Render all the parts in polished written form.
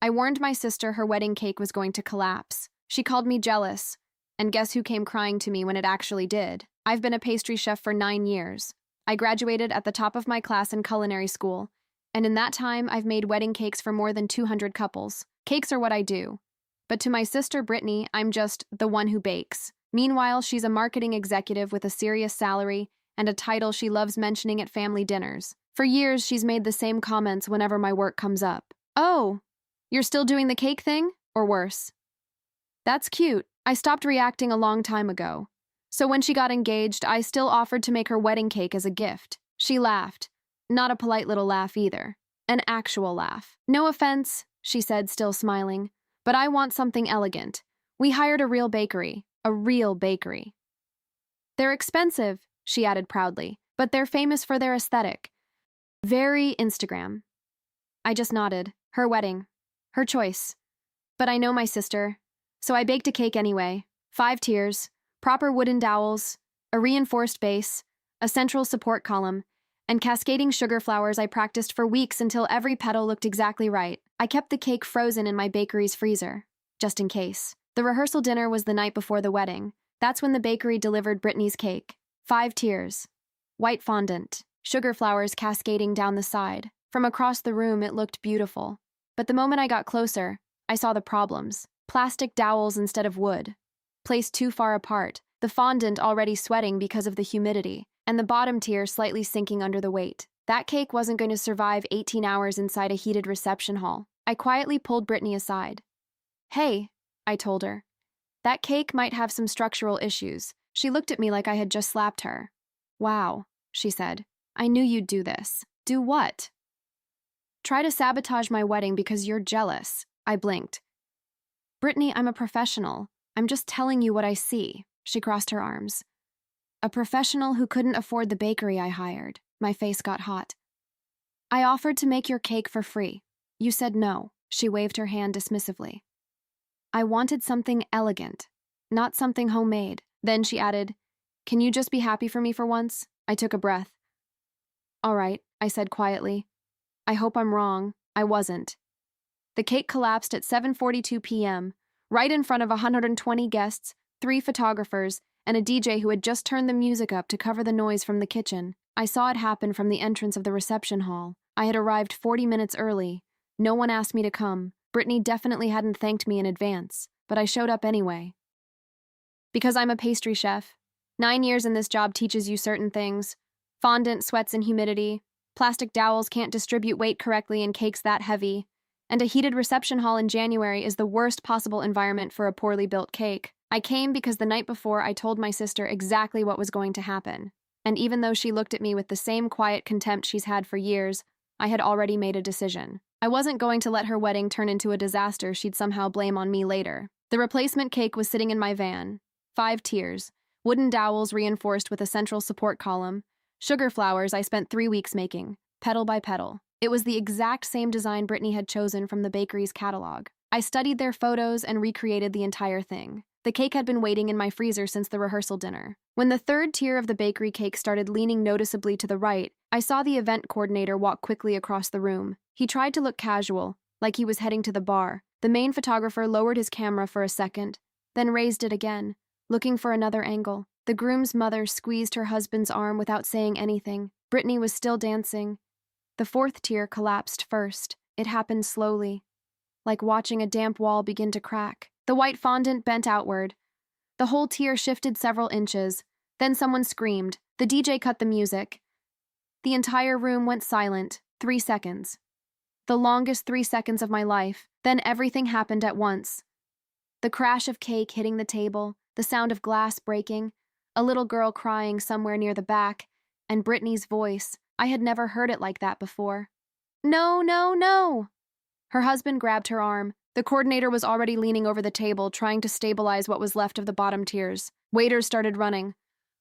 I warned my sister her wedding cake was going to collapse. She called me jealous. And guess who came crying to me when it actually did? I've been a pastry chef for 9 years. I graduated at the top of my class in culinary school, and in that time I've made wedding cakes for more than 200 couples. Cakes are what I do. But to my sister Brittany, I'm just the one who bakes. Meanwhile, she's a marketing executive with a serious salary and a title she loves mentioning at family dinners. For years, she's made the same comments whenever my work comes up. "Oh, you're still doing the cake thing?" Or worse. "That's cute. I stopped reacting a long time ago." So when she got engaged, I still offered to make her wedding cake as a gift. She laughed. Not a polite little laugh either. An actual laugh. "No offense," she said, still smiling, "but I want something elegant. We hired a real bakery. A real bakery. They're expensive," she added proudly, "but they're famous for their aesthetic. Very Instagram." I just nodded. Her wedding. Her choice. But I know my sister. So I baked a cake anyway. 5 tiers, proper wooden dowels, a reinforced base, a central support column, and cascading sugar flowers I practiced for weeks until every petal looked exactly right. I kept the cake frozen in my bakery's freezer, just in case. The rehearsal dinner was the night before the wedding. That's when the bakery delivered Brittany's cake. 5 tiers. White fondant, sugar flowers cascading down the side. From across the room, it looked beautiful. But the moment I got closer, I saw the problems. Plastic dowels instead of wood. Placed too far apart, the fondant already sweating because of the humidity, and the bottom tier slightly sinking under the weight. That cake wasn't going to survive 18 hours inside a heated reception hall. I quietly pulled Brittany aside. "Hey," I told her, "that cake might have some structural issues." She looked at me like I had just slapped her. "Wow," she said. "I knew you'd do this." "Do what?" "Try to sabotage my wedding because you're jealous." I blinked. "Brittany, I'm a professional. I'm just telling you what I see." She crossed her arms. "A professional who couldn't afford the bakery I hired." My face got hot. "I offered to make your cake for free. You said no." She waved her hand dismissively. "I wanted something elegant, not something homemade." Then she added, "Can you just be happy for me for once?" I took a breath. "All right," I said quietly. "I hope I'm wrong." I wasn't. The cake collapsed at 7:42 p.m., right in front of 120 guests, 3 photographers, and a DJ who had just turned the music up to cover the noise from the kitchen. I saw it happen from the entrance of the reception hall. I had arrived 40 minutes early. No one asked me to come. Brittany definitely hadn't thanked me in advance, but I showed up anyway. Because I'm a pastry chef. 9 years in this job teaches you certain things. Fondant sweats in humidity. Plastic dowels can't distribute weight correctly in cakes that heavy. And a heated reception hall in January is the worst possible environment for a poorly built cake. I came because the night before I told my sister exactly what was going to happen. And even though she looked at me with the same quiet contempt she's had for years, I had already made a decision. I wasn't going to let her wedding turn into a disaster she'd somehow blame on me later. The replacement cake was sitting in my van. 5 tiers, wooden dowels reinforced with a central support column, sugar flowers I spent 3 weeks making, petal by petal. It was the exact same design Brittany had chosen from the bakery's catalog. I studied their photos and recreated the entire thing. The cake had been waiting in my freezer since the rehearsal dinner. When the 3rd tier of the bakery cake started leaning noticeably to the right, I saw the event coordinator walk quickly across the room. He tried to look casual, like he was heading to the bar. The main photographer lowered his camera for a second, then raised it again, looking for another angle. The groom's mother squeezed her husband's arm without saying anything. Brittany was still dancing. The 4th tier collapsed first. It happened slowly, like watching a damp wall begin to crack. The white fondant bent outward. The whole tier shifted several inches. Then someone screamed. The DJ cut the music. The entire room went silent. 3 seconds. The longest 3 seconds of my life. Then everything happened at once. The crash of cake hitting the table, the sound of glass breaking, a little girl crying somewhere near the back, and Brittany's voice. I had never heard it like that before. "No, no, no!" Her husband grabbed her arm. The coordinator was already leaning over the table, trying to stabilize what was left of the bottom tiers. Waiters started running.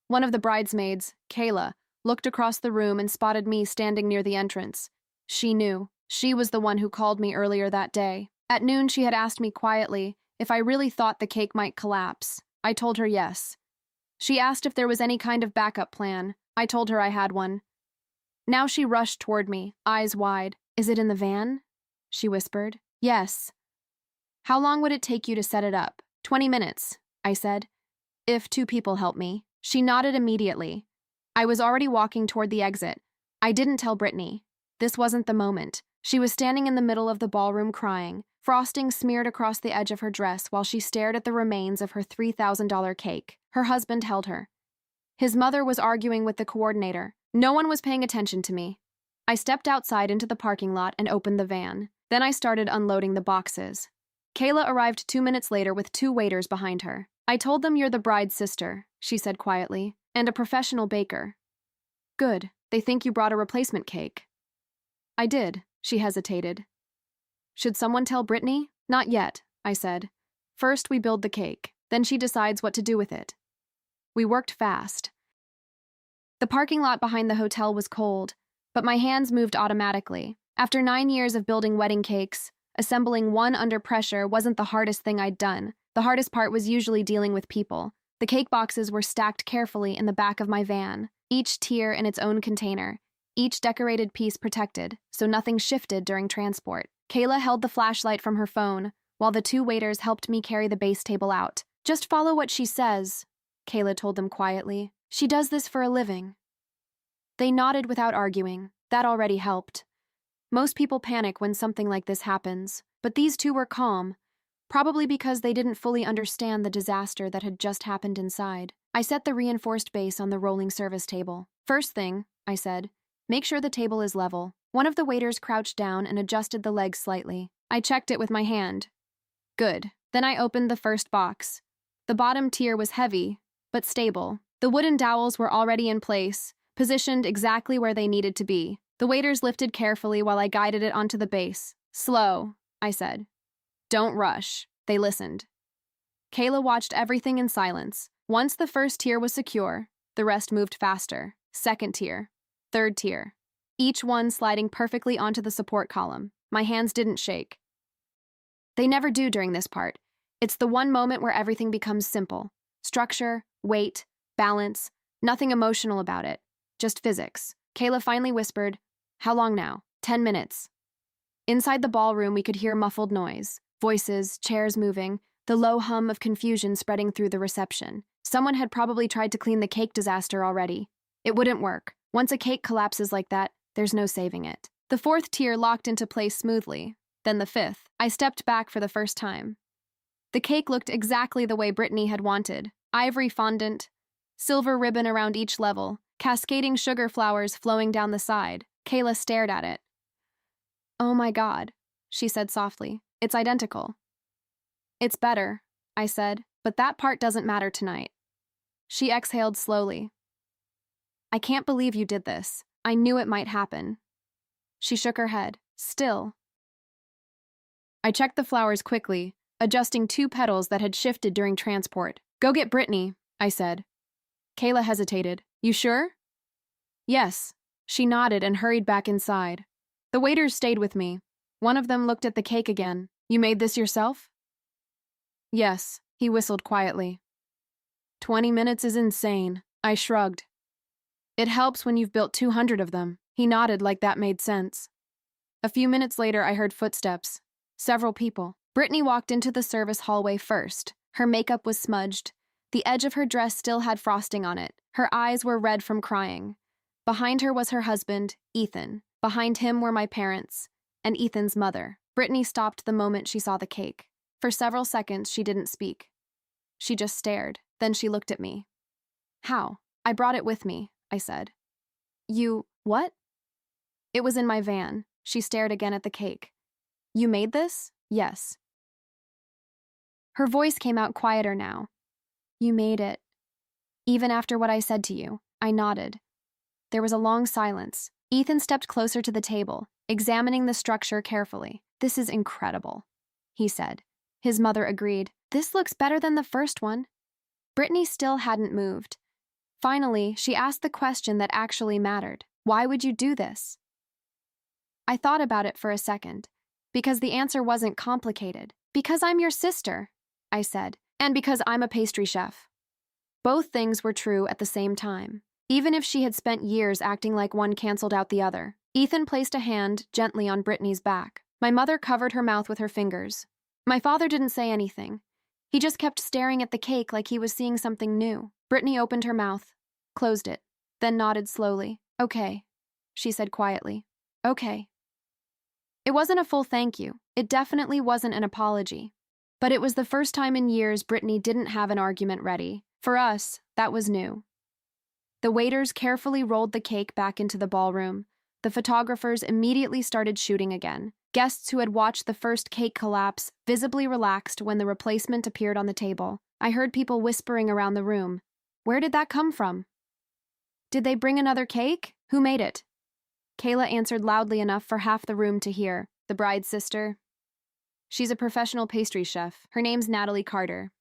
One of the bridesmaids, Kayla, looked across the room and spotted me standing near the entrance. She knew. She was the one who called me earlier that day. At noon, she had asked me quietly if I really thought the cake might collapse. I told her yes. She asked if there was any kind of backup plan. I told her I had one. Now she rushed toward me, eyes wide. "Is it in the van?" she whispered. Yes. How long would it take you to set it up? 20 minutes, I said. If 2 people help me. She nodded immediately. I was already walking toward the exit. I didn't tell Brittany. This wasn't the moment. She was standing in the middle of the ballroom crying, frosting smeared across the edge of her dress while she stared at the remains of her $3,000 cake. Her husband held her. His mother was arguing with the coordinator. No one was paying attention to me. I stepped outside into the parking lot and opened the van. Then I started unloading the boxes. Kayla arrived 2 minutes later with 2 waiters behind her. I told them you're the bride's sister, she said quietly, and a professional baker. Good. They think you brought a replacement cake. I did, she hesitated. Should someone tell Brittany? Not yet, I said. First we build the cake, then she decides what to do with it. We worked fast. The parking lot behind the hotel was cold, but my hands moved automatically. After 9 years of building wedding cakes, assembling one under pressure wasn't the hardest thing I'd done. The hardest part was usually dealing with people. The cake boxes were stacked carefully in the back of my van, each tier in its own container, each decorated piece protected, so nothing shifted during transport. Kayla held the flashlight from her phone, while the 2 waiters helped me carry the base table out. Just follow what she says, Kayla told them quietly. She does this for a living. They nodded without arguing. That already helped. Most people panic when something like this happens, but these 2 were calm, probably because they didn't fully understand the disaster that had just happened inside. I set the reinforced base on the rolling service table. First thing, I said, make sure the table is level. One of the waiters crouched down and adjusted the legs slightly. I checked it with my hand. Good. Then I opened the first box. The bottom tier was heavy, but stable. The wooden dowels were already in place, positioned exactly where they needed to be. The waiters lifted carefully while I guided it onto the base. Slow, I said. Don't rush. They listened. Kayla watched everything in silence. Once the first tier was secure, the rest moved faster. Second tier. Third tier. Each one sliding perfectly onto the support column. My hands didn't shake. They never do during this part. It's the one moment where everything becomes simple. Structure, weight, balance, nothing emotional about it. Just physics. Kayla finally whispered, How long now? 10 minutes. Inside the ballroom, we could hear muffled noise. Voices, chairs moving, the low hum of confusion spreading through the reception. Someone had probably tried to clean the cake disaster already. It wouldn't work. Once a cake collapses like that, there's no saving it. The 4th tier locked into place smoothly. Then the 5th. I stepped back for the first time. The cake looked exactly the way Brittany had wanted. Ivory fondant, silver ribbon around each level, cascading sugar flowers flowing down the side. Kayla stared at it. Oh my God, she said softly. It's identical. It's better, I said, but that part doesn't matter tonight. She exhaled slowly. I can't believe you did this. I knew it might happen. She shook her head. Still. I checked the flowers quickly, adjusting 2 petals that had shifted during transport. Go get Brittany, I said. Kayla hesitated. You sure? Yes. She nodded and hurried back inside. The waiters stayed with me. One of them looked at the cake again. You made this yourself? Yes, he whistled quietly. 20 minutes is insane. I shrugged. It helps when you've built 200 of them. He nodded like that made sense. A few minutes later, I heard footsteps. Several people. Brittany walked into the service hallway first. Her makeup was smudged. The edge of her dress still had frosting on it. Her eyes were red from crying. Behind her was her husband, Ethan. Behind him were my parents, and Ethan's mother. Brittany stopped the moment she saw the cake. For several seconds, she didn't speak. She just stared. Then she looked at me. How? I brought it with me, I said. What? It was in my van. She stared again at the cake. You made this? Yes. Her voice came out quieter now. You made it. Even after what I said to you, I nodded. There was a long silence. Ethan stepped closer to the table, examining the structure carefully. This is incredible, he said. His mother agreed. This looks better than the first one. Brittany still hadn't moved. Finally, she asked the question that actually mattered. Why would you do this? I thought about it for a second, because the answer wasn't complicated. Because I'm your sister, I said, and because I'm a pastry chef. Both things were true at the same time. Even if she had spent years acting like one canceled out the other. Ethan placed a hand gently on Brittany's back. My mother covered her mouth with her fingers. My father didn't say anything. He just kept staring at the cake like he was seeing something new. Brittany opened her mouth, closed it, then nodded slowly. Okay, she said quietly. Okay. It wasn't a full thank you. It definitely wasn't an apology. But it was the first time in years Brittany didn't have an argument ready. For us, that was new. The waiters carefully rolled the cake back into the ballroom. The photographers immediately started shooting again. Guests who had watched the first cake collapse visibly relaxed when the replacement appeared on the table. I heard people whispering around the room. Where did that come from? Did they bring another cake? Who made it? Kayla answered loudly enough for half the room to hear. The bride's sister. She's a professional pastry chef. Her name's Natalie Carter.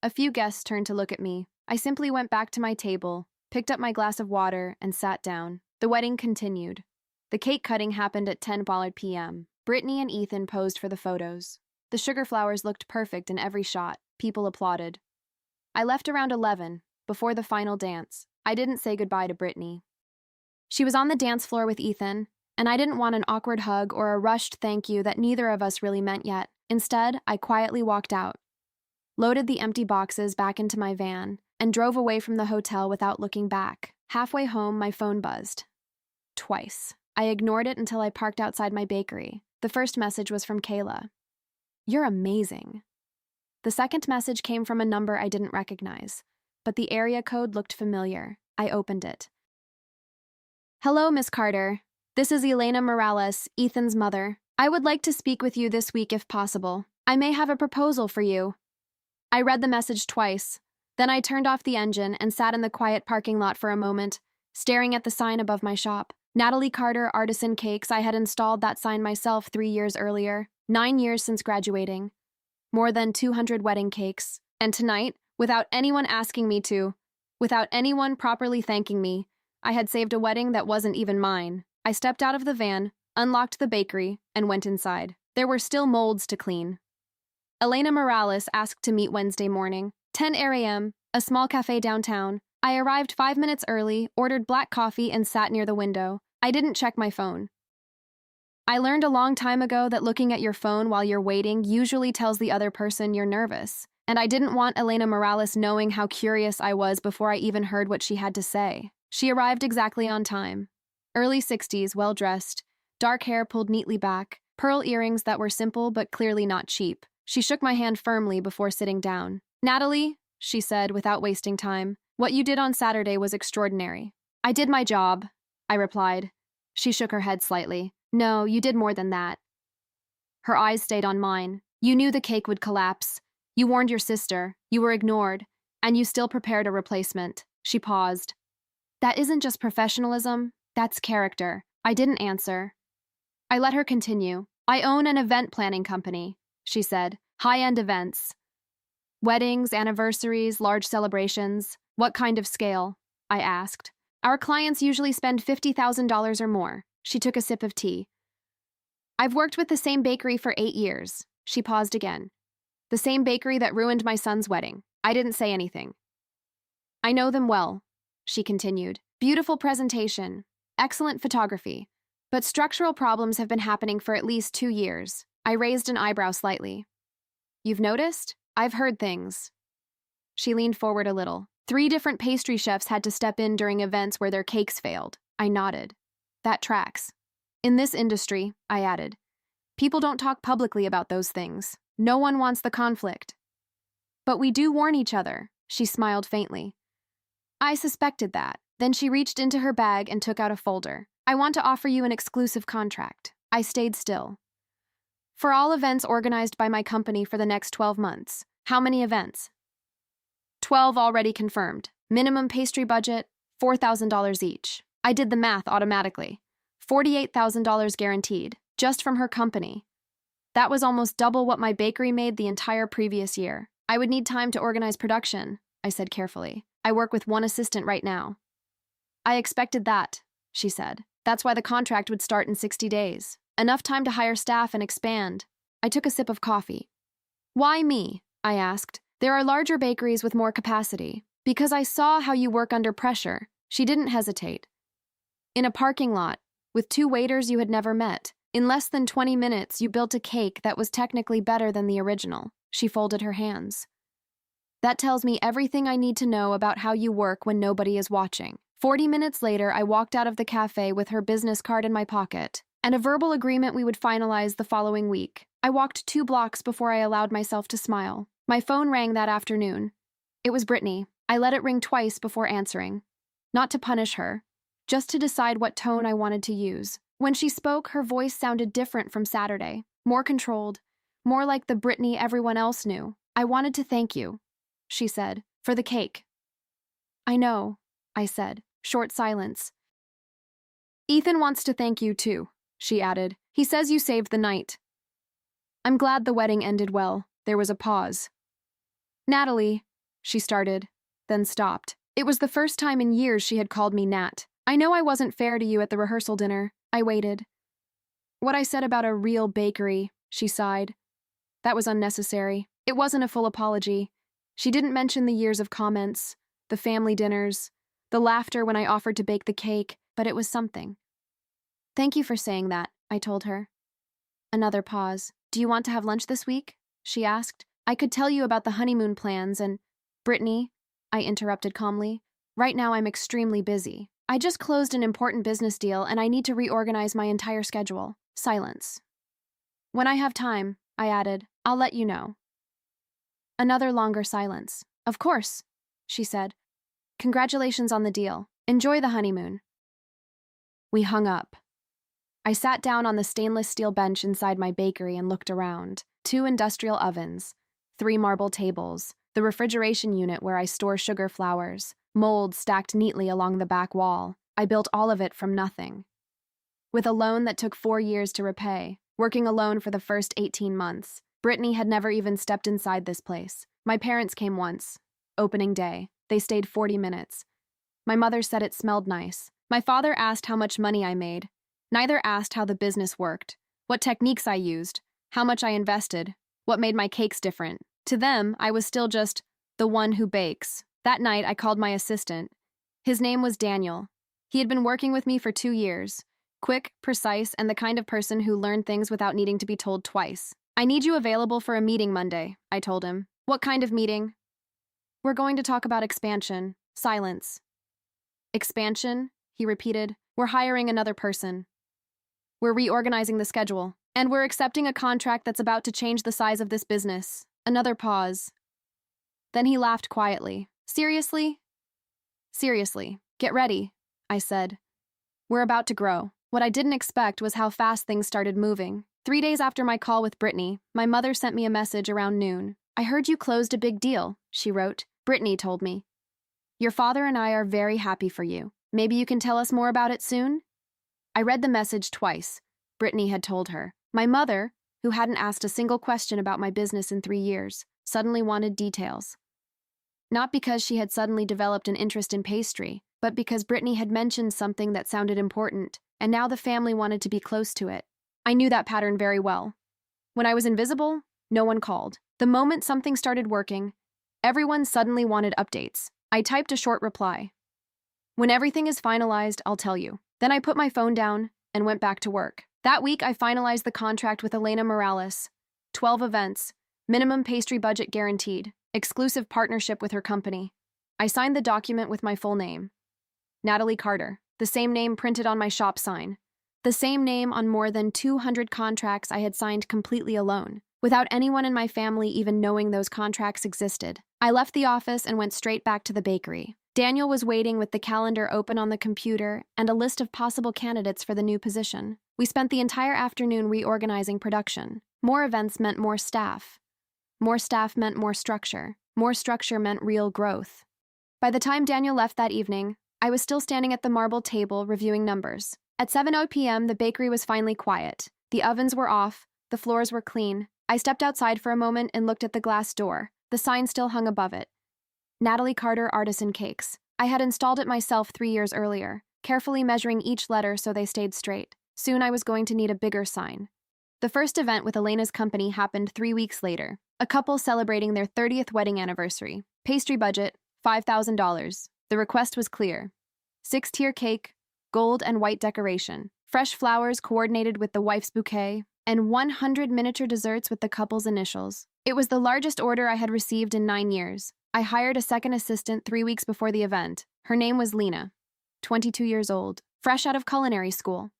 A few guests turned to look at me. I simply went back to my table, picked up my glass of water, and sat down. The wedding continued. The cake cutting happened at 10 p.m. Brittany and Ethan posed for the photos. The sugar flowers looked perfect in every shot. People applauded. I left around 11, before the final dance. I didn't say goodbye to Brittany. She was on the dance floor with Ethan, and I didn't want an awkward hug or a rushed thank you that neither of us really meant yet. Instead, I quietly walked out, loaded the empty boxes back into my van, and drove away from the hotel without looking back. Halfway home, my phone buzzed. Twice. I ignored it until I parked outside my bakery. The first message was from Kayla. You're amazing. The second message came from a number I didn't recognize, but the area code looked familiar. I opened it. Hello, Miss Carter. This is Elena Morales, Ethan's mother. I would like to speak with you this week if possible. I may have a proposal for you. I read the message twice. Then I turned off the engine and sat in the quiet parking lot for a moment, staring at the sign above my shop. Natalie Carter Artisan Cakes. I had installed that sign myself 3 years earlier, 9 years since graduating. More than 200 wedding cakes. And tonight, without anyone asking me to, without anyone properly thanking me, I had saved a wedding that wasn't even mine. I stepped out of the van, unlocked the bakery, and went inside. There were still molds to clean. Elena Morales asked to meet Wednesday morning, 10 a.m., a small cafe downtown. I arrived 5 minutes early, ordered black coffee, and sat near the window. I didn't check my phone. I learned a long time ago that looking at your phone while you're waiting usually tells the other person you're nervous, and I didn't want Elena Morales knowing how curious I was before I even heard what she had to say. She arrived exactly on time. Early 60s, well-dressed, dark hair pulled neatly back, pearl earrings that were simple but clearly not cheap. She shook my hand firmly before sitting down. Natalie, she said without wasting time, what you did on Saturday was extraordinary. I did my job, I replied. She shook her head slightly. No, you did more than that. Her eyes stayed on mine. You knew the cake would collapse. You warned your sister. You were ignored. And you still prepared a replacement. She paused. That isn't just professionalism. That's character. I didn't answer. I let her continue. I own an event planning company, she said. High-end events. Weddings, anniversaries, large celebrations. What kind of scale? I asked. Our clients usually spend $50,000 or more. She took a sip of tea. I've worked with the same bakery for 8 years. She paused again. The same bakery that ruined my son's wedding. I didn't say anything. I know them well, she continued. Beautiful presentation. Excellent photography. But structural problems have been happening for at least 2 years. I raised an eyebrow slightly. You've noticed? I've heard things. She leaned forward a little. 3 different pastry chefs had to step in during events where their cakes failed. I nodded. That tracks. In this industry, I added, people don't talk publicly about those things. No one wants the conflict. But we do warn each other, she smiled faintly. I suspected that. Then she reached into her bag and took out a folder. I want to offer you an exclusive contract. I stayed still. For all events organized by my company for the next 12 months. How many events? 12 already confirmed. Minimum pastry budget, $4,000 each. I did the math automatically. $48,000 guaranteed, just from her company. That was almost double what my bakery made the entire previous year. I would need time to organize production, I said carefully. I work with 1 assistant right now. I expected that, she said. That's why the contract would start in 60 days. Enough time to hire staff and expand. I took a sip of coffee. Why me? I asked. There are larger bakeries with more capacity. Because I saw how you work under pressure. She didn't hesitate. In a parking lot, with 2 waiters you had never met, In less than 20 minutes, you built a cake that was technically better than the original. She folded her hands. That tells me everything I need to know about how you work when nobody is watching. 40 minutes later, I walked out of the cafe with her business card in my pocket and a verbal agreement we would finalize the following week. I walked 2 blocks before I allowed myself to smile. My phone rang that afternoon. It was Brittany. I let it ring twice before answering. Not to punish her, just to decide what tone I wanted to use. When she spoke, her voice sounded different from Saturday, more controlled, more like the Brittany everyone else knew. I wanted to thank you, she said, for the cake. I know, I said. Short silence. Ethan wants to thank you too, she added. He says you saved the night. I'm glad the wedding ended well. There was a pause. Natalie, she started, then stopped. It was the first time in years she had called me Nat. I know I wasn't fair to you at the rehearsal dinner. I waited. What I said about a real bakery, she sighed. That was unnecessary. It wasn't a full apology. She didn't mention the years of comments, the family dinners, the laughter when I offered to bake the cake, but it was something. Thank you for saying that, I told her. Another pause. Do you want to have lunch this week? She asked. I could tell you about the honeymoon plans and… Brittany, I interrupted calmly. Right now I'm extremely busy. I just closed an important business deal and I need to reorganize my entire schedule. Silence. When I have time, I added, I'll let you know. Another longer silence. Of course, she said. Congratulations on the deal. Enjoy the honeymoon. We hung up. I sat down on the stainless steel bench inside my bakery and looked around. 2 industrial ovens, 3 marble tables, the refrigeration unit where I store sugar flowers, molds stacked neatly along the back wall. I built all of it from nothing. With a loan that took 4 years to repay, working alone for the first 18 months, Brittany had never even stepped inside this place. My parents came once. Opening day. They stayed 40 minutes. My mother said it smelled nice. My father asked how much money I made. Neither asked how the business worked, what techniques I used, how much I invested, what made my cakes different. To them, I was still just the one who bakes. That night, I called my assistant. His name was Daniel. He had been working with me for 2 years. Quick, precise, and the kind of person who learned things without needing to be told twice. I need you available for a meeting Monday, I told him. What kind of meeting? We're going to talk about expansion. Silence. Expansion? He repeated. We're hiring another person. We're reorganizing the schedule. And we're accepting a contract that's about to change the size of this business. Another pause. Then he laughed quietly. Seriously? Seriously. Get ready, I said. We're about to grow. What I didn't expect was how fast things started moving. 3 days after my call with Brittany, my mother sent me a message around noon. I heard you closed a big deal, she wrote. Brittany told me. Your father and I are very happy for you. Maybe you can tell us more about it soon? I read the message twice. Brittany had told her. My mother, who hadn't asked a single question about my business in 3 years, suddenly wanted details. Not because she had suddenly developed an interest in pastry, but because Brittany had mentioned something that sounded important, and now the family wanted to be close to it. I knew that pattern very well. When I was invisible, no one called. The moment something started working, everyone suddenly wanted updates. I typed a short reply. When everything is finalized, I'll tell you. Then I put my phone down and went back to work. That week, I finalized the contract with Elena Morales. 12 events, minimum pastry budget guaranteed, exclusive partnership with her company. I signed the document with my full name. Natalie Carter, the same name printed on my shop sign. The same name on more than 200 contracts I had signed completely alone, without anyone in my family even knowing those contracts existed. I left the office and went straight back to the bakery. Daniel was waiting with the calendar open on the computer and a list of possible candidates for the new position. We spent the entire afternoon reorganizing production. More events meant more staff. More staff meant more structure. More structure meant real growth. By the time Daniel left that evening, I was still standing at the marble table reviewing numbers. At 7:00 p.m., the bakery was finally quiet. The ovens were off, the floors were clean. I stepped outside for a moment and looked at the glass door. The sign still hung above it. Natalie Carter Artisan Cakes. I had installed it myself 3 years earlier, carefully measuring each letter so they stayed straight. Soon I was going to need a bigger sign. The first event with Elena's company happened 3 weeks later. A couple celebrating their 30th wedding anniversary. Pastry budget, $5,000. The request was clear. 6-tier cake, gold and white decoration, fresh flowers coordinated with the wife's bouquet, and 100 miniature desserts with the couple's initials. It was the largest order I had received in 9 years. I hired a second assistant 3 weeks before the event. Her name was Lena, 22 years old, fresh out of culinary school.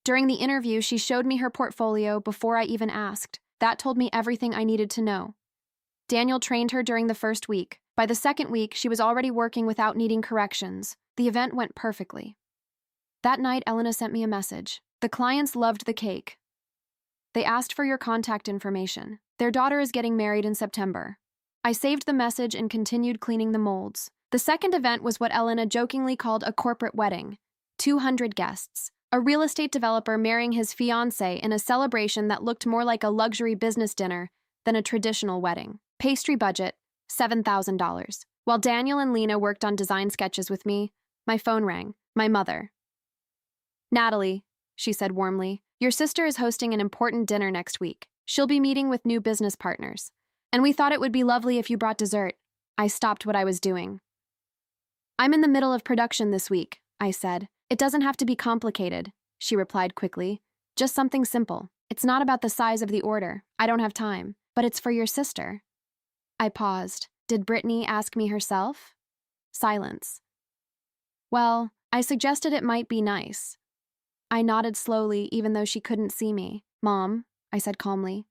During the interview, she showed me her portfolio before I even asked. That told me everything I needed to know. Daniel trained her during the first week. By the second week, she was already working without needing corrections. The event went perfectly. That night, Elena sent me a message. The clients loved the cake. They asked for your contact information. Their daughter is getting married in September. I saved the message and continued cleaning the molds. The second event was what Elena jokingly called a corporate wedding. 200 guests. A real estate developer marrying his fiancée in a celebration that looked more like a luxury business dinner than a traditional wedding. Pastry budget, $7,000. While Daniel and Lena worked on design sketches with me, my phone rang. My mother. Natalie, she said warmly, your sister is hosting an important dinner next week. She'll be meeting with new business partners. And we thought it would be lovely if you brought dessert. I stopped what I was doing. I'm in the middle of production this week, I said. It doesn't have to be complicated, she replied quickly. Just something simple. It's not about the size of the order. I don't have time. But it's for your sister. I paused. Did Brittany ask me herself? Silence. Well, I suggested it might be nice. I nodded slowly, even though she couldn't see me. Mom, I said calmly,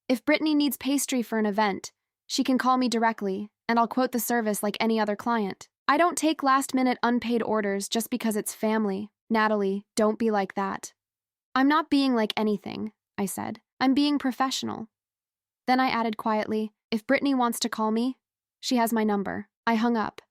if Brittany needs pastry for an event, she can call me directly, and I'll quote the service like any other client. I don't take last-minute unpaid orders just because it's family. Natalie, don't be like that. I'm not being like anything, I said. I'm being professional. Then I added quietly, if Brittany wants to call me, she has my number. I hung up.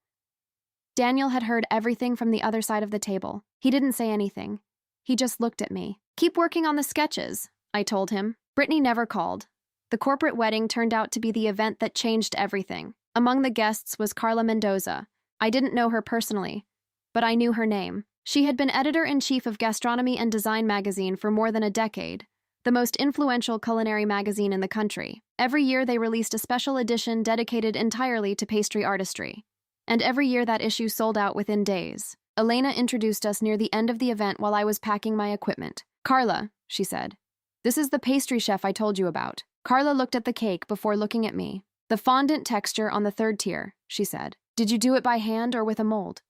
Daniel had heard everything from the other side of the table. He didn't say anything. He just looked at me. Keep working on the sketches, I told him. Brittany never called. The corporate wedding turned out to be the event that changed everything. Among the guests was Carla Mendoza. I didn't know her personally, but I knew her name. She had been editor-in-chief of Gastronomy and Design magazine for more than a decade, the most influential culinary magazine in the country. Every year they released a special edition dedicated entirely to pastry artistry. And every year that issue sold out within days. Elena introduced us near the end of the event while I was packing my equipment. Carla, she said, this is the pastry chef I told you about. Carla looked at the cake before looking at me. The fondant texture on the third tier, she said. Did you do it by hand or with a mold?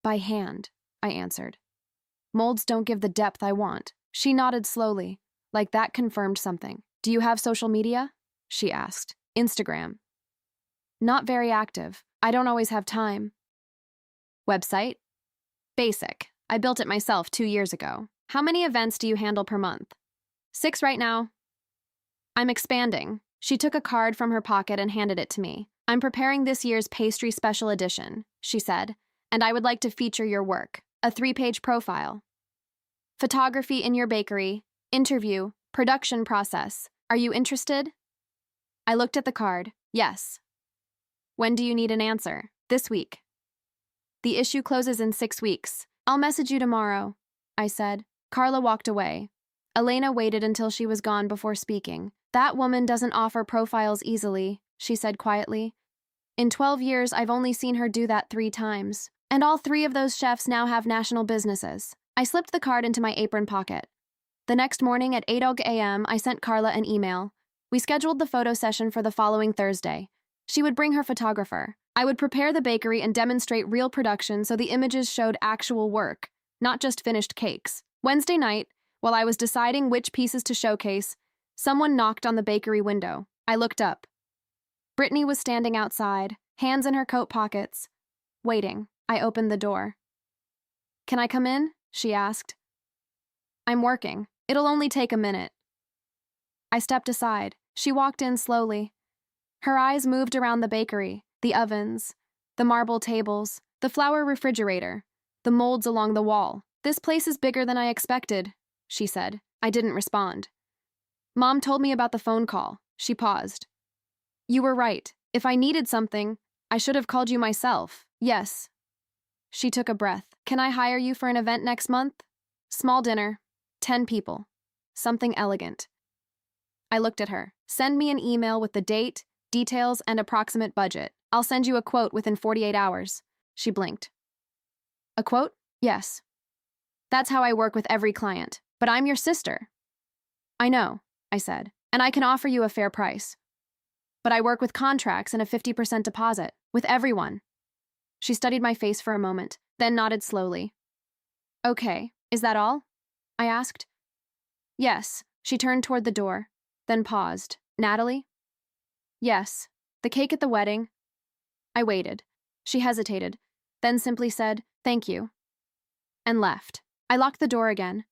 By hand, I answered. Molds don't give the depth I want. She nodded slowly, like that confirmed something. Do you have social media? She asked. Instagram. Not very active. I don't always have time. Website? Basic. I built it myself 2 years ago. How many events do you handle per month? 6 right now. I'm expanding. She took a card from her pocket and handed it to me. I'm preparing this year's pastry special edition, she said, and I would like to feature your work. A 3-page profile. Photography in your bakery, interview, production process. Are you interested? I looked at the card. Yes. When do you need an answer? This week. The issue closes in 6 weeks. I'll message you tomorrow, I said. Carla walked away. Elena waited until she was gone before speaking. That woman doesn't offer profiles easily, she said quietly. In 12 years, I've only seen her do that 3 times. And all 3 of those chefs now have national businesses. I slipped the card into my apron pocket. The next morning at 8 a.m., I sent Carla an email. We scheduled the photo session for the following Thursday. She would bring her photographer. I would prepare the bakery and demonstrate real production so the images showed actual work, not just finished cakes. Wednesday night, while I was deciding which pieces to showcase, someone knocked on the bakery window. I looked up. Brittany was standing outside, hands in her coat pockets, waiting. I opened the door. Can I come in? She asked. I'm working. It'll only take a minute. I stepped aside. She walked in slowly. Her eyes moved around the bakery, the ovens, the marble tables, the flour refrigerator, the molds along the wall. This place is bigger than I expected, she said. I didn't respond. Mom told me about the phone call. She paused. You were right. If I needed something, I should have called you myself. Yes. She took a breath. Can I hire you for an event next month? Small dinner. 10 people. Something elegant. I looked at her. Send me an email with the date, details, and approximate budget. I'll send you a quote within 48 hours. She blinked. A quote? Yes. That's how I work with every client. But I'm your sister. I know, I said, and I can offer you a fair price. But I work with contracts and a 50% deposit, with everyone. She studied my face for a moment, then nodded slowly. Okay, is that all? I asked. Yes. She turned toward the door, then paused. Natalie? Yes. The cake at the wedding? I waited. She hesitated, then simply said, thank you, and left. I locked the door again,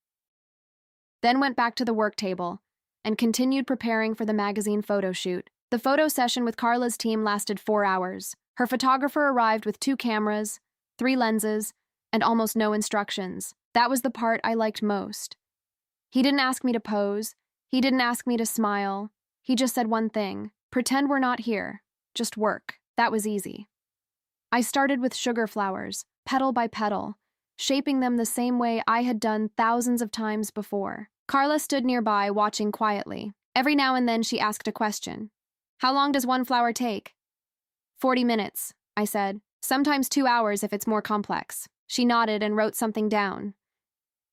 then went back to the work table and continued preparing for the magazine photo shoot. The photo session with Carla's team lasted 4 hours. Her photographer arrived with 2 cameras, 3 lenses, and almost no instructions. That was the part I liked most. He didn't ask me to pose. He didn't ask me to smile. He just said one thing: pretend we're not here. Just work. That was easy. I started with sugar flowers, petal by petal, shaping them the same way I had done thousands of times before. Carla stood nearby, watching quietly. Every now and then she asked a question. How long does one flower take? 40 minutes, I said. Sometimes 2 hours if it's more complex. She nodded and wrote something down.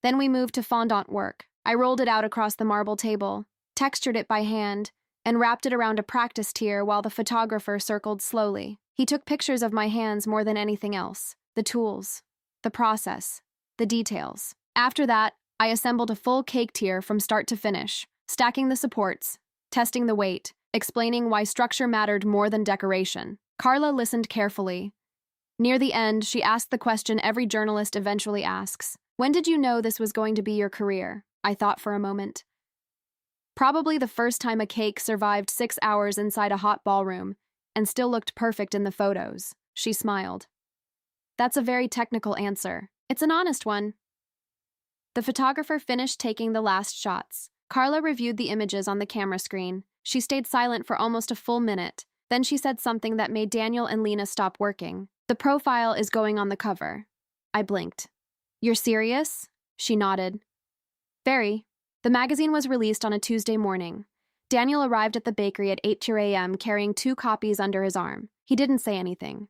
Then we moved to fondant work. I rolled it out across the marble table, textured it by hand, and wrapped it around a practice tier while the photographer circled slowly. He took pictures of my hands more than anything else. The tools, the process, the details. After that, I assembled a full cake tier from start to finish, stacking the supports, testing the weight, explaining why structure mattered more than decoration. Carla listened carefully. Near the end, she asked the question every journalist eventually asks. When did you know this was going to be your career? I thought for a moment. Probably the first time a cake survived 6 hours inside a hot ballroom and still looked perfect in the photos. She smiled. That's a very technical answer. It's an honest one. The photographer finished taking the last shots. Carla reviewed the images on the camera screen. She stayed silent for almost a full minute. Then she said something that made Daniel and Lena stop working. The profile is going on the cover. I blinked. You're serious? She nodded. Very. The magazine was released on a Tuesday morning. Daniel arrived at the bakery at 8 a.m. carrying 2 copies under his arm. He didn't say anything.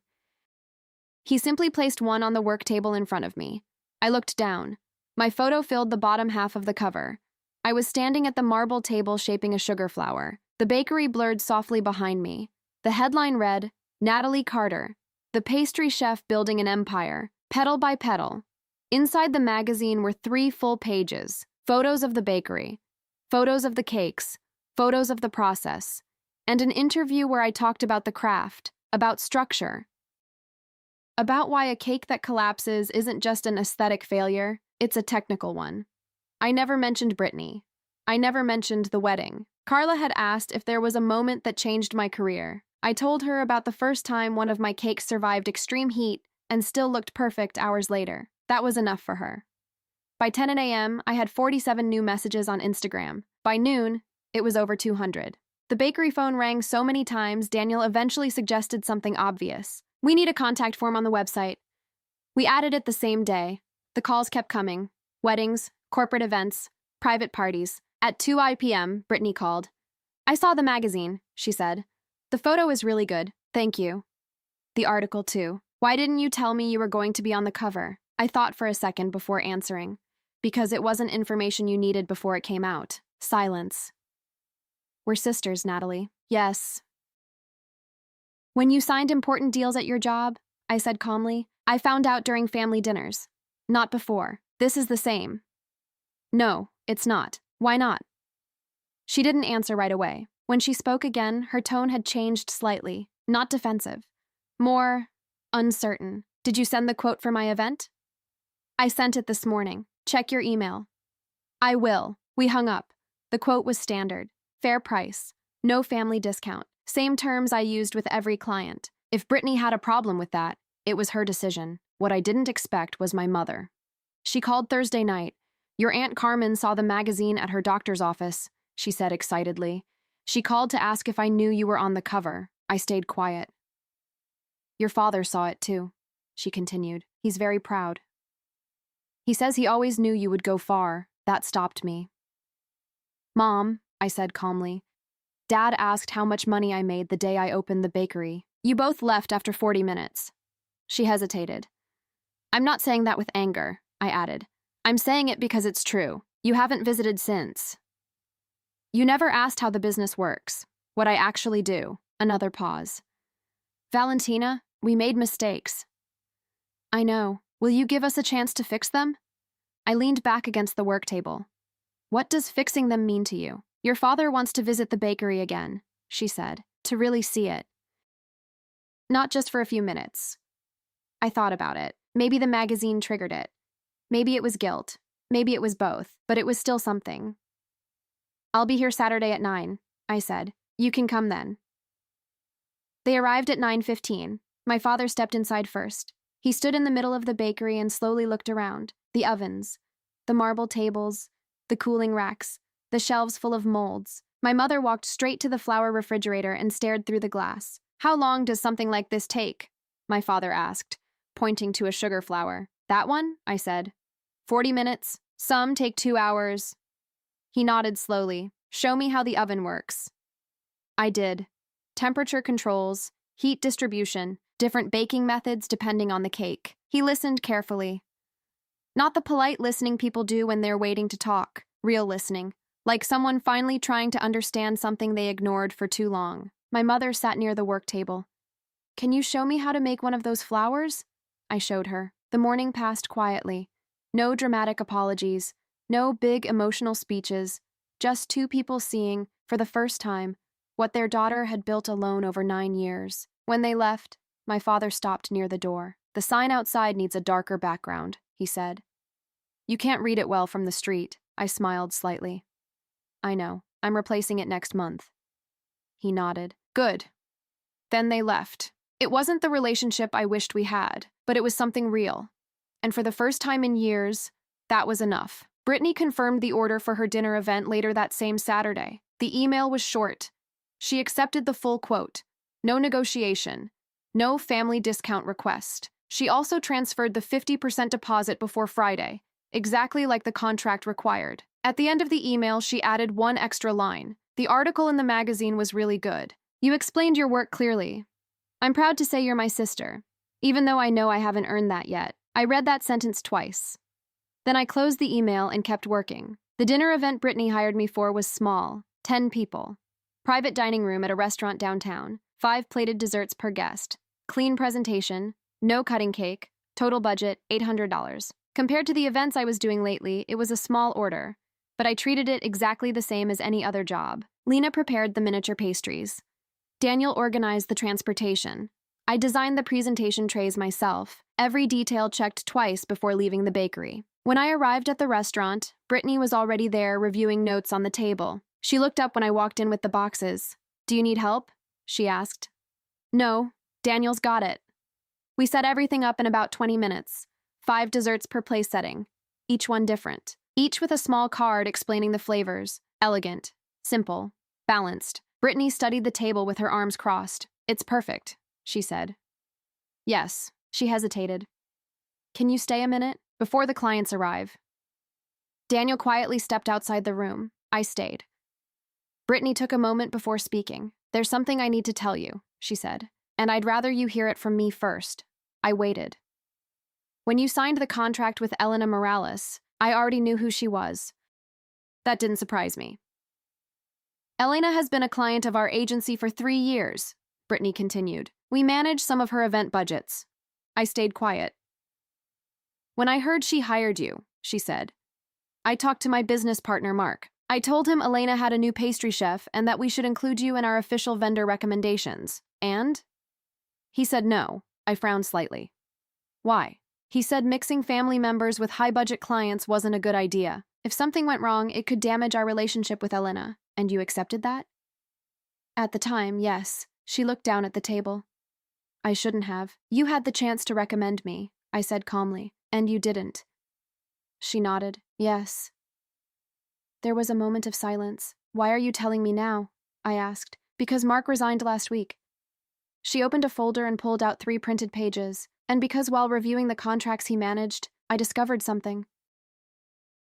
He simply placed one on the work table in front of me. I looked down. My photo filled the bottom half of the cover. I was standing at the marble table shaping a sugar flower. The bakery blurred softly behind me. The headline read, Natalie Carter, the pastry chef building an empire, petal by petal. Inside the magazine were 3 full pages. Photos of the bakery, photos of the cakes, photos of the process, and an interview where I talked about the craft, about structure, about why a cake that collapses isn't just an aesthetic failure, it's a technical one. I never mentioned Brittany. I never mentioned the wedding. Carla had asked if there was a moment that changed my career. I told her about the first time one of my cakes survived extreme heat and still looked perfect hours later. That was enough for her. By 10 a.m., I had 47 new messages on Instagram. By noon, it was over 200. The bakery phone rang so many times, Daniel eventually suggested something obvious. We need a contact form on the website. We added it the same day. The calls kept coming. Weddings, corporate events, private parties. At 2 p.m., Brittany called. I saw the magazine, she said. The photo is really good. Thank you. The article, too. Why didn't you tell me you were going to be on the cover? I thought for a second before answering. Because it wasn't information you needed before it came out. Silence. We're sisters, Natalie. Yes. When you signed important deals at your job, I said calmly, I found out during family dinners. Not before. This is the same. No, it's not. Why not? She didn't answer right away. When she spoke again, her tone had changed slightly. Not defensive. More uncertain. Did you send the quote for my event? I sent it this morning. Check your email. I will. We hung up. The quote was standard. Fair price. No family discount. Same terms I used with every client. If Brittany had a problem with that, it was her decision. What I didn't expect was my mother. She called Thursday night. Your Aunt Carmen saw the magazine at her doctor's office, she said excitedly. She called to ask if I knew you were on the cover. I stayed quiet. Your father saw it too, she continued. He's very proud. He says he always knew you would go far. That stopped me. Mom, I said calmly. Dad asked how much money I made the day I opened the bakery. You both left after 40 minutes. She hesitated. I'm not saying that with anger, I added. I'm saying it because it's true. You haven't visited since. You never asked how the business works. What I actually do. Another pause. Valentina, we made mistakes. I know. Will you give us a chance to fix them? I leaned back against the work table. What does fixing them mean to you? Your father wants to visit the bakery again, she said, to really see it. Not just for a few minutes. I thought about it. Maybe the magazine triggered it. Maybe it was guilt. Maybe it was both, but it was still something. I'll be here Saturday at 9, I said. You can come then. They arrived at 9:15. My father stepped inside first. He stood in the middle of the bakery and slowly looked around. The ovens, the marble tables, the cooling racks, the shelves full of molds. My mother walked straight to the flour refrigerator and stared through the glass. How long does something like this take? My father asked, pointing to a sugar flour. That one? I said. 40 minutes. Some take 2 hours. He nodded slowly. Show me how the oven works. I did. Temperature controls, heat distribution, different baking methods depending on the cake. He listened carefully. Not the polite listening people do when they're waiting to talk. Real listening. Like someone finally trying to understand something they ignored for too long. My mother sat near the work table. Can you show me how to make one of those flowers? I showed her. The morning passed quietly. No dramatic apologies. No big emotional speeches. Just two people seeing, for the first time, what their daughter had built alone over 9 years. When they left, my father stopped near the door. The sign outside needs a darker background, he said. You can't read it well from the street. I smiled slightly. I know. I'm replacing it next month. He nodded. Good. Then they left. It wasn't the relationship I wished we had, but it was something real. And for the first time in years, that was enough. Brittany confirmed the order for her dinner event later that same Saturday. The email was short. She accepted the full quote. No negotiation. No family discount request. She also transferred the 50% deposit before Friday, exactly like the contract required. At the end of the email, she added one extra line. The article in the magazine was really good. You explained your work clearly. I'm proud to say you're my sister, even though I know I haven't earned that yet. I read that sentence twice. Then I closed the email and kept working. The dinner event Brittany hired me for was small, 10 people. Private dining room at a restaurant downtown, 5 plated desserts per guest. Clean presentation, no cutting cake, total budget $800. Compared to the events I was doing lately, it was a small order, but I treated it exactly the same as any other job. Lena prepared the miniature pastries. Daniel organized the transportation. I designed the presentation trays myself, every detail checked twice before leaving the bakery. When I arrived at the restaurant, Brittany was already there reviewing notes on the table. She looked up when I walked in with the boxes. Do you need help? She asked. No, Daniel's got it. We set everything up in about 20 minutes. 5 desserts per place setting, each one different. Each with a small card explaining the flavors. Elegant, simple, balanced. Brittany studied the table with her arms crossed. It's perfect, she said. Yes, she hesitated. Can you stay a minute? Before the clients arrive. Daniel quietly stepped outside the room. I stayed. Brittany took a moment before speaking. There's something I need to tell you, she said, and I'd rather you hear it from me first. I waited. When you signed the contract with Elena Morales, I already knew who she was. That didn't surprise me. Elena has been a client of our agency for 3 years, Brittany continued. We manage some of her event budgets. I stayed quiet. When I heard she hired you, she said, I talked to my business partner, Mark. I told him Elena had a new pastry chef and that we should include you in our official vendor recommendations. And? He said no. I frowned slightly. Why? He said mixing family members with high-budget clients wasn't a good idea. If something went wrong, it could damage our relationship with Elena. And you accepted that? At the time, yes. She looked down at the table. I shouldn't have. You had the chance to recommend me, I said calmly. And you didn't. She nodded. Yes. There was a moment of silence. Why are you telling me now? I asked. Because Mark resigned last week. She opened a folder and pulled out 3 printed pages. And because while reviewing the contracts he managed, I discovered something.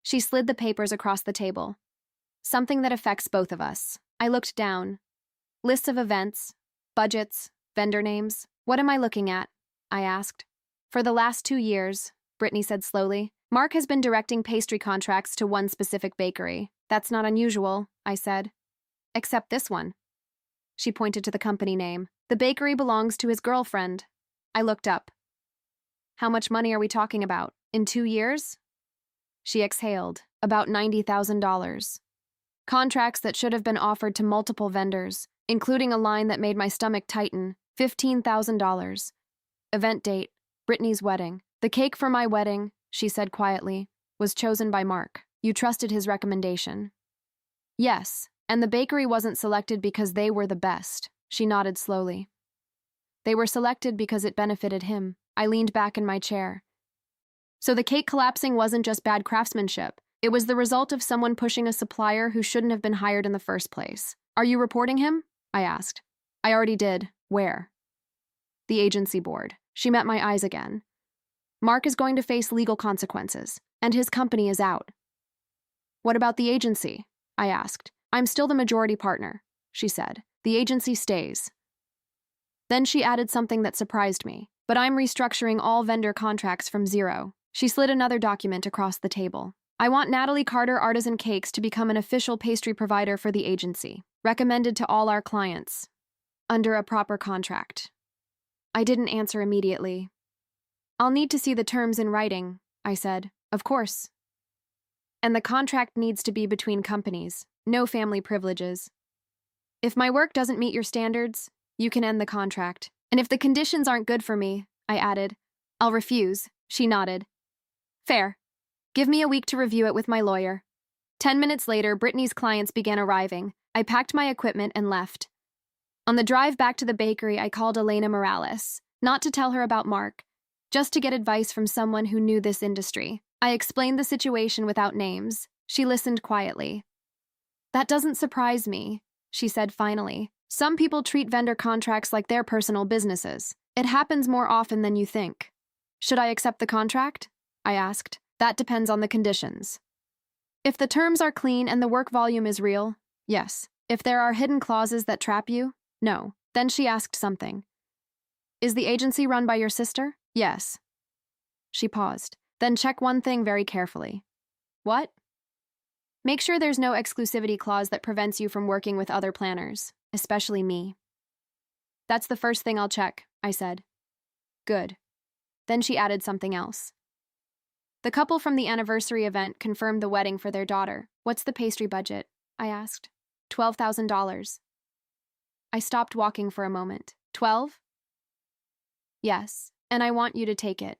She slid the papers across the table. Something that affects both of us. I looked down. Lists of events, budgets, vendor names. What am I looking at? I asked. For the last 2 years, Brittany said slowly, Mark has been directing pastry contracts to one specific bakery. That's not unusual, I said. Except this one. She pointed to the company name. The bakery belongs to his girlfriend. I looked up. How much money are we talking about? In 2 years? She exhaled. About $90,000. Contracts that should have been offered to multiple vendors, including a line that made my stomach tighten. $15,000. Event date, Brittany's wedding. The cake for my wedding, she said quietly, was chosen by Mark. You trusted his recommendation. Yes, and the bakery wasn't selected because they were the best. She nodded slowly. They were selected because it benefited him. I leaned back in my chair. So the cake collapsing wasn't just bad craftsmanship. It was the result of someone pushing a supplier who shouldn't have been hired in the first place. Are you reporting him? I asked. I already did. Where? The agency board. She met my eyes again. Mark is going to face legal consequences, and his company is out. What about the agency? I asked. I'm still the majority partner, she said. The agency stays. Then she added something that surprised me. But I'm restructuring all vendor contracts from zero. She slid another document across the table. I want Natalie Carter Artisan Cakes to become an official pastry provider for the agency, recommended to all our clients, under a proper contract. I didn't answer immediately. I'll need to see the terms in writing, I said. Of course. And the contract needs to be between companies, no family privileges. If my work doesn't meet your standards, you can end the contract. And if the conditions aren't good for me, I added, I'll refuse. She nodded. Fair. Give me a week to review it with my lawyer. 10 minutes later, Brittany's clients began arriving. I packed my equipment and left. On the drive back to the bakery, I called Elena Morales, not to tell her about Mark, just to get advice from someone who knew this industry. I explained the situation without names. She listened quietly. That doesn't surprise me, she said finally. Some people treat vendor contracts like their personal businesses. It happens more often than you think. Should I accept the contract? I asked. That depends on the conditions. If the terms are clean and the work volume is real, yes. If there are hidden clauses that trap you, no. Then she asked something. Is the agency run by your sister? Yes. She paused. Then check one thing very carefully. What? Make sure there's no exclusivity clause that prevents you from working with other planners, especially me. That's the first thing I'll check, I said. Good. Then she added something else. The couple from the anniversary event confirmed the wedding for their daughter. What's the pastry budget? I asked. $12,000. I stopped walking for a moment. 12? Yes, and I want you to take it.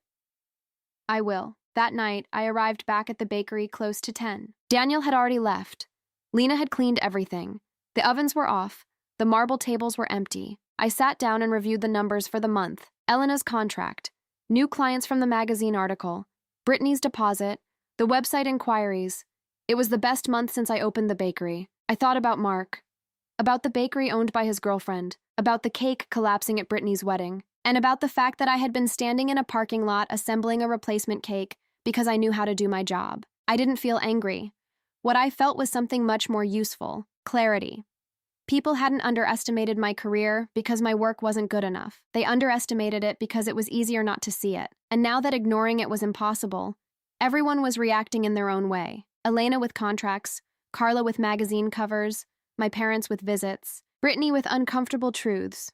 I will. That night, I arrived back at the bakery close to 10. Daniel had already left. Lena had cleaned everything. The ovens were off. The marble tables were empty. I sat down and reviewed the numbers for the month. Elena's contract, new clients from the magazine article, Brittany's deposit, the website inquiries. It was the best month since I opened the bakery. I thought about Mark, about the bakery owned by his girlfriend, about the cake collapsing at Brittany's wedding, and about the fact that I had been standing in a parking lot assembling a replacement cake because I knew how to do my job. I didn't feel angry. What I felt was something much more useful, clarity. People hadn't underestimated my career because my work wasn't good enough. They underestimated it because it was easier not to see it. And now that ignoring it was impossible, everyone was reacting in their own way. Elena with contracts, Carla with magazine covers, my parents with visits, Brittany with uncomfortable truths.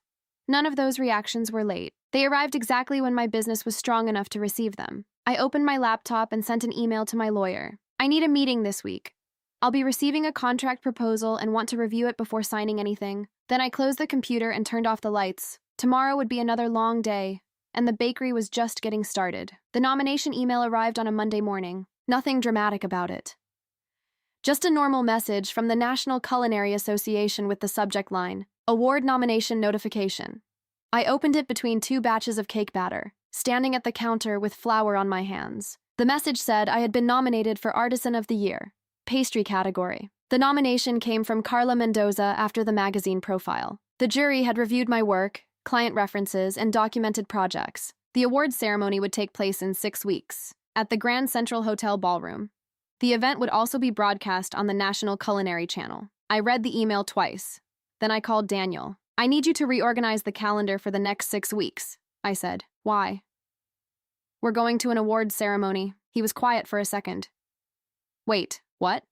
None of those reactions were late. They arrived exactly when my business was strong enough to receive them. I opened my laptop and sent an email to my lawyer. I need a meeting this week. I'll be receiving a contract proposal and want to review it before signing anything. Then I closed the computer and turned off the lights. Tomorrow would be another long day, and the bakery was just getting started. The nomination email arrived on a Monday morning. Nothing dramatic about it. Just a normal message from the National Culinary Association with the subject line, Award Nomination Notification. I opened it between 2 batches of cake batter, standing at the counter with flour on my hands. The message said I had been nominated for Artisan of the Year, pastry category. The nomination came from Carla Mendoza after the magazine profile. The jury had reviewed my work, client references, and documented projects. The awards ceremony would take place in 6 weeks, at the Grand Central Hotel Ballroom. The event would also be broadcast on the National Culinary Channel. I read the email twice. Then I called Daniel. I need you to reorganize the calendar for the next 6 weeks, I said. Why? We're going to an awards ceremony. He was quiet for a second. Wait, what?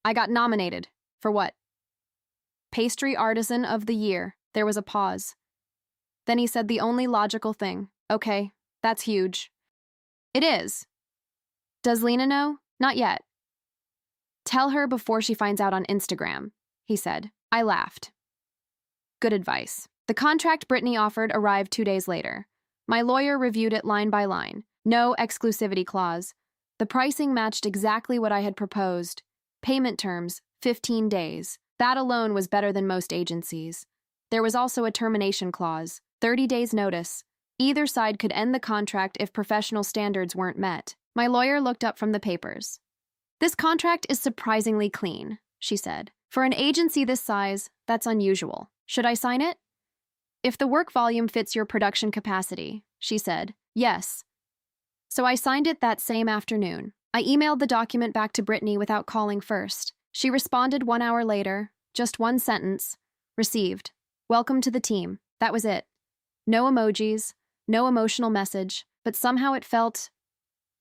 I got nominated. For what? Pastry Artisan of the Year. There was a pause. Then he said the only logical thing. Okay, that's huge. It is. Does Lena know? Not yet. Tell her before she finds out on Instagram, he said. I laughed. Good advice. The contract Brittany offered arrived 2 days later. My lawyer reviewed it line by line. No exclusivity clause. The pricing matched exactly what I had proposed. Payment terms, 15 days. That alone was better than most agencies. There was also a termination clause, 30 days notice. Either side could end the contract if professional standards weren't met. My lawyer looked up from the papers. This contract is surprisingly clean, she said. For an agency this size, that's unusual. Should I sign it? If the work volume fits your production capacity, she said. Yes. So I signed it that same afternoon. I emailed the document back to Brittany without calling first. She responded 1 hour later, just one sentence. Received. Welcome to the team. That was it. No emojis, no emotional message, but somehow it felt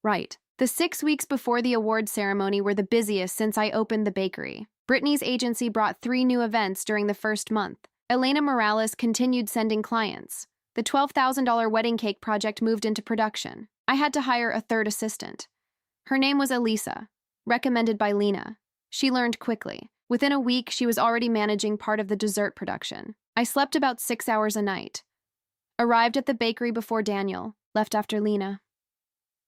right. The 6 weeks before the award ceremony were the busiest since I opened the bakery. Brittany's agency brought 3 new events during the first month. Elena Morales continued sending clients. The $12,000 wedding cake project moved into production. I had to hire a third assistant. Her name was Elisa, recommended by Lena. She learned quickly. Within a week, she was already managing part of the dessert production. I slept about 6 hours a night. Arrived at the bakery before Daniel, left after Lena.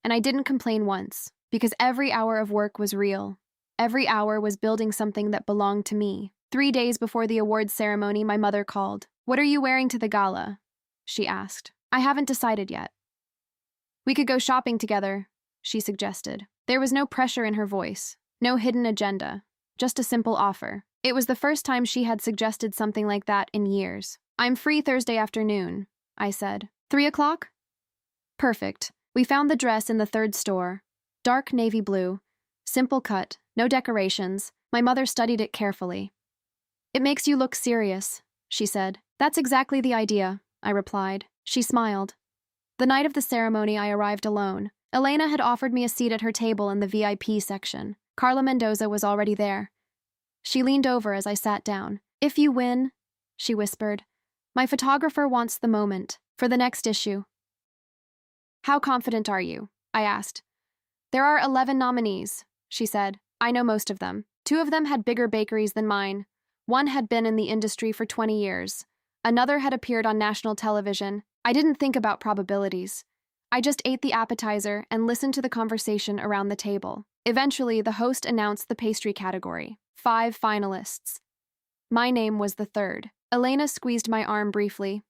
And I didn't complain once, because every hour of work was real. Every hour was building something that belonged to me. 3 days before the awards ceremony, my mother called. What are you wearing to the gala? She asked. I haven't decided yet. We could go shopping together, she suggested. There was no pressure in her voice, no hidden agenda, just a simple offer. It was the first time she had suggested something like that in years. I'm free Thursday afternoon, I said. 3 o'clock? Perfect. We found the dress in the third store. Dark navy blue. Simple cut, no decorations. My mother studied it carefully. It makes you look serious, she said. That's exactly the idea, I replied. She smiled. The night of the ceremony, I arrived alone. Elena had offered me a seat at her table in the VIP section. Carla Mendoza was already there. She leaned over as I sat down. If you win, she whispered, my photographer wants the moment for the next issue. How confident are you? I asked. There are 11 nominees, she said. I know most of them. 2 of them had bigger bakeries than mine. One had been in the industry for 20 years. Another had appeared on national television. I didn't think about probabilities. I just ate the appetizer and listened to the conversation around the table. Eventually, the host announced the pastry category. 5 finalists. My name was the third. Elena squeezed my arm briefly.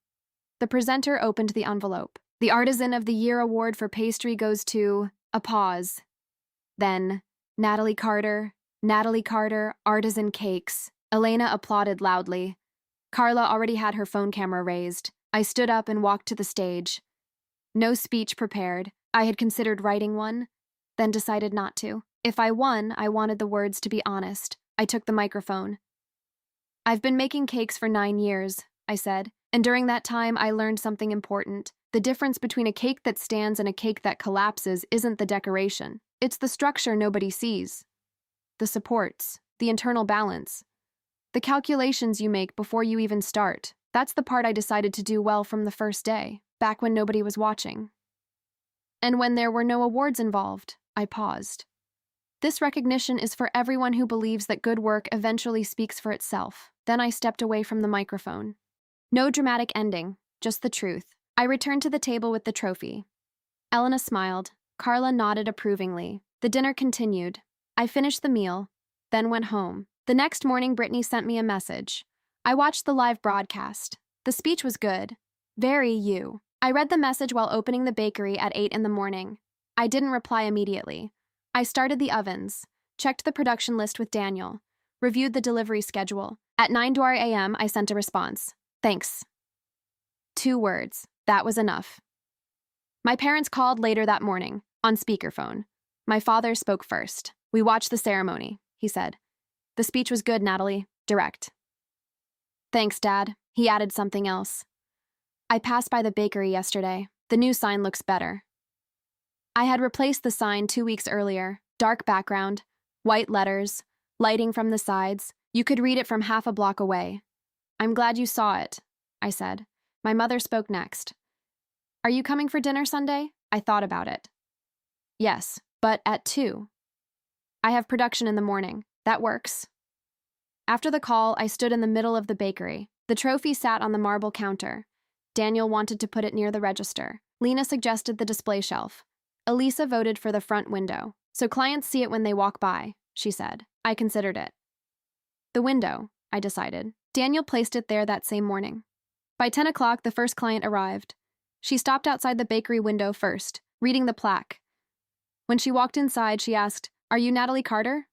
The presenter opened the envelope. The Artisan of the Year award for pastry goes to... A pause. Then, Natalie Carter, Artisan Cakes. Elena applauded loudly. Carla already had her phone camera raised. I stood up and walked to the stage. No speech prepared. I had considered writing one, then decided not to. If I won, I wanted the words to be honest. I took the microphone. I've been making cakes for 9 years, I said, and during that time I learned something important. The difference between a cake that stands and a cake that collapses isn't the decoration. It's the structure nobody sees. The supports, the internal balance. The calculations you make before you even start. That's the part I decided to do well from the first day, back when nobody was watching. And when there were no awards involved, I paused. This recognition is for everyone who believes that good work eventually speaks for itself. Then I stepped away from the microphone. No dramatic ending, just the truth. I returned to the table with the trophy. Elena smiled. Carla nodded approvingly. The dinner continued. I finished the meal, then went home. The next morning, Brittany sent me a message. I watched the live broadcast. The speech was good. Very you. I read the message while opening the bakery at 8 in the morning. I didn't reply immediately. I started the ovens, checked the production list with Daniel, reviewed the delivery schedule. At 9 a.m., I sent a response. Thanks. 2 words. That was enough. My parents called later that morning, on speakerphone. My father spoke first. We watched the ceremony, he said. The speech was good, Natalie. Direct. Thanks, Dad. He added something else. I passed by the bakery yesterday. The new sign looks better. I had replaced the sign 2 weeks earlier. Dark background, white letters, lighting from the sides. You could read it from half a block away. I'm glad you saw it, I said. My mother spoke next. Are you coming for dinner Sunday? I thought about it. Yes, but at 2. I have production in the morning. That works. After the call, I stood in the middle of the bakery. The trophy sat on the marble counter. Daniel wanted to put it near the register. Lena suggested the display shelf. Elisa voted for the front window, so clients see it when they walk by, she said. I considered it. The window, I decided. Daniel placed it there that same morning. By 10 o'clock, the first client arrived. She stopped outside the bakery window first, reading the plaque. When she walked inside, she asked, "Are you Natalie Carter?"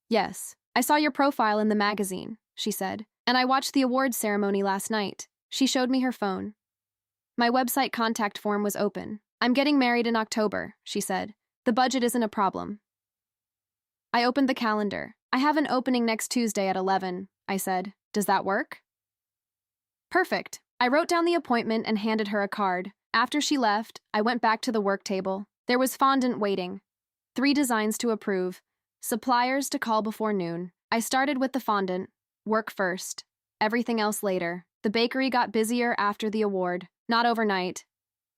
"Yes. I saw your profile in the magazine," she said, "and I watched the awards ceremony last night." She showed me her phone. My website contact form was open. "I'm getting married in October," she said. "The budget isn't a problem." I opened the calendar. "I have an opening next Tuesday at 11, I said. "Does that work?" "Perfect." I wrote down the appointment and handed her a card. After she left, I went back to the work table. There was fondant waiting. 3 designs to approve. Suppliers to call before noon. I started with the fondant. Work first. Everything else later. The bakery got busier after the award. Not overnight,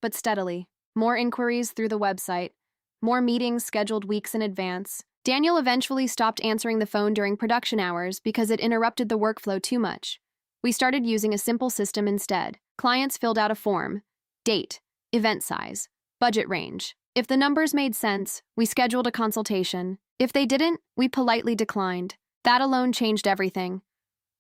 but steadily. More inquiries through the website. More meetings scheduled weeks in advance. Daniel eventually stopped answering the phone during production hours because it interrupted the workflow too much. We started using a simple system instead. Clients filled out a form. Date, event size, budget range. If the numbers made sense, we scheduled a consultation. If they didn't, we politely declined. That alone changed everything.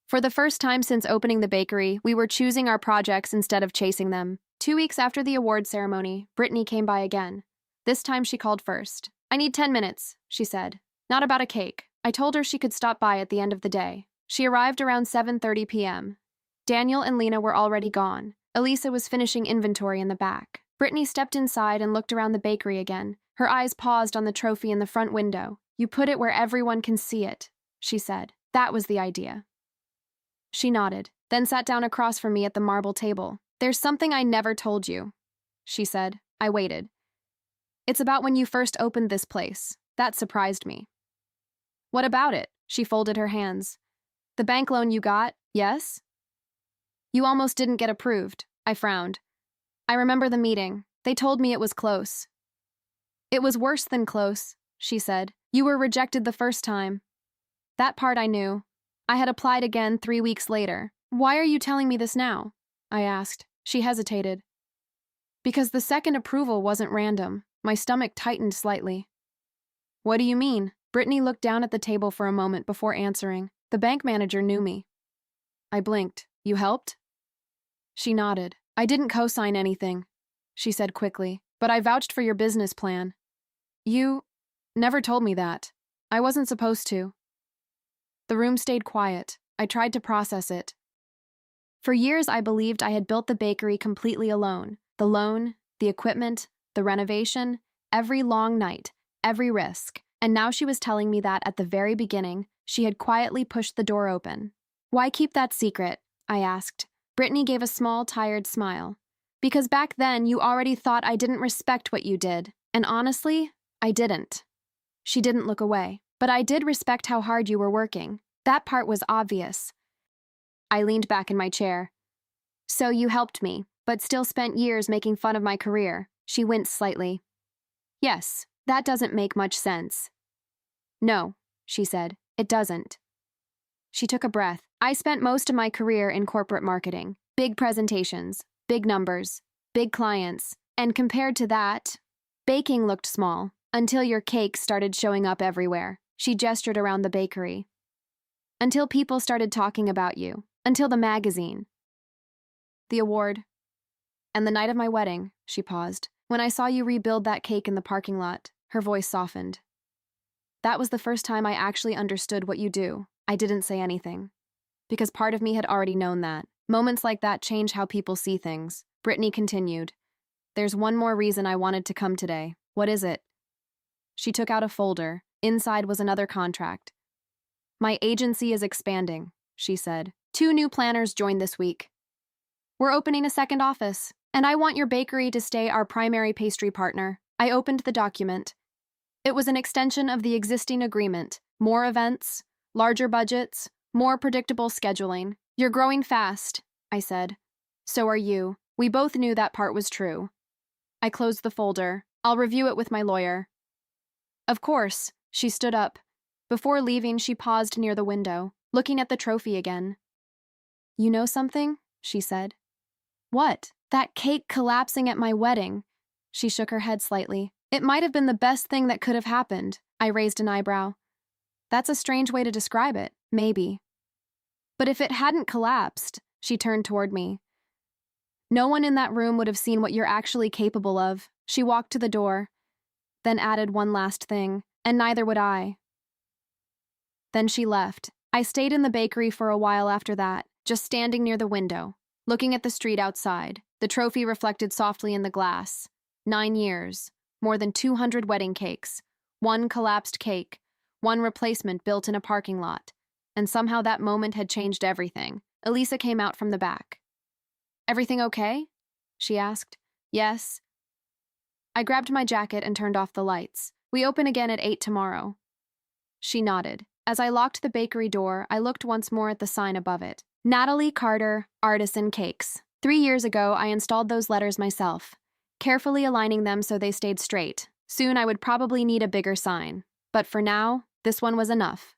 For the first time since opening the bakery, we were choosing our projects instead of chasing them. 2 weeks after the award ceremony, Brittany came by again. This time she called first. "I need 10 minutes, she said. "Not about a cake." I told her she could stop by at the end of the day. She arrived around 7:30 p.m. Daniel and Lena were already gone. Elisa was finishing inventory in the back. Brittany stepped inside and looked around the bakery again. Her eyes paused on the trophy in the front window. "You put it where everyone can see it," she said. "That was the idea." She nodded, then sat down across from me at the marble table. "There's something I never told you," she said. I waited. "It's about when you first opened this place. That surprised me." "What about it?" She folded her hands. "The bank loan you got, yes?" "You almost didn't get approved." I frowned. "I remember the meeting. They told me it was close." "It was worse than close," she said. "You were rejected the first time." That part I knew. I had applied again 3 weeks later. "Why are you telling me this now?" I asked. She hesitated. "Because the second approval wasn't random." My stomach tightened slightly. "What do you mean?" Brittany looked down at the table for a moment before answering. "The bank manager knew me." I blinked. "You helped?" She nodded. "I didn't co-sign anything," she said quickly, "but I vouched for your business plan." "You never told me that. I wasn't supposed to." The room stayed quiet. I tried to process it. For years, I believed I had built the bakery completely alone. The loan, the equipment, the renovation, every long night, every risk. And now she was telling me that at the very beginning, she had quietly pushed the door open. "Why keep that secret?" I asked. Brittany gave a small, tired smile. "Because back then, you already thought I didn't respect what you did. And honestly, I didn't." She didn't look away. "But I did respect how hard you were working. That part was obvious." I leaned back in my chair. "So you helped me, but still spent years making fun of my career." She winced slightly. "Yes, that doesn't make much sense." "No," she said, "it doesn't." She took a breath. "I spent most of my career in corporate marketing. Big presentations, big numbers, big clients. And compared to that, baking looked small, until your cakes started showing up everywhere." She gestured around the bakery. "Until people started talking about you. Until the magazine. The award. And the night of my wedding," she paused. "When I saw you rebuild that cake in the parking lot." Her voice softened. "That was the first time I actually understood what you do." I didn't say anything, because part of me had already known that. Moments like that change how people see things. Brittany continued. "There's one more reason I wanted to come today." "What is it?" She took out a folder. Inside was another contract. "My agency is expanding," she said. 2 new planners joined this week. We're opening a second office, and I want your bakery to stay our primary pastry partner." I opened the document. It was an extension of the existing agreement. More events, larger budgets, more predictable scheduling. You're growing fast, I said. So are you. We both knew that part was true. I closed the folder. I'll review it with my lawyer. Of course. She stood up. Before leaving, she paused near the window, looking at the trophy again. You know something? She said. What? That cake collapsing at my wedding. She shook her head slightly. It might have been the best thing that could have happened. I raised an eyebrow. That's a strange way to describe it, maybe. But if it hadn't collapsed, she turned toward me. No one in that room would have seen what you're actually capable of. She walked to the door, then added one last thing, and neither would I. Then she left. I stayed in the bakery for a while after that, just standing near the window, looking at the street outside. The trophy reflected softly in the glass. 9 years, more than 200 wedding cakes, one collapsed cake, one replacement built in a parking lot. And somehow that moment had changed everything. Elisa came out from the back. Everything okay? She asked. Yes. I grabbed my jacket and turned off the lights. We open again at 8 tomorrow. She nodded. As I locked the bakery door, I looked once more at the sign above it. Natalie Carter, Artisan Cakes. 3 years ago, I installed those letters myself, carefully aligning them so they stayed straight. Soon I would probably need a bigger sign. But for now, this one was enough.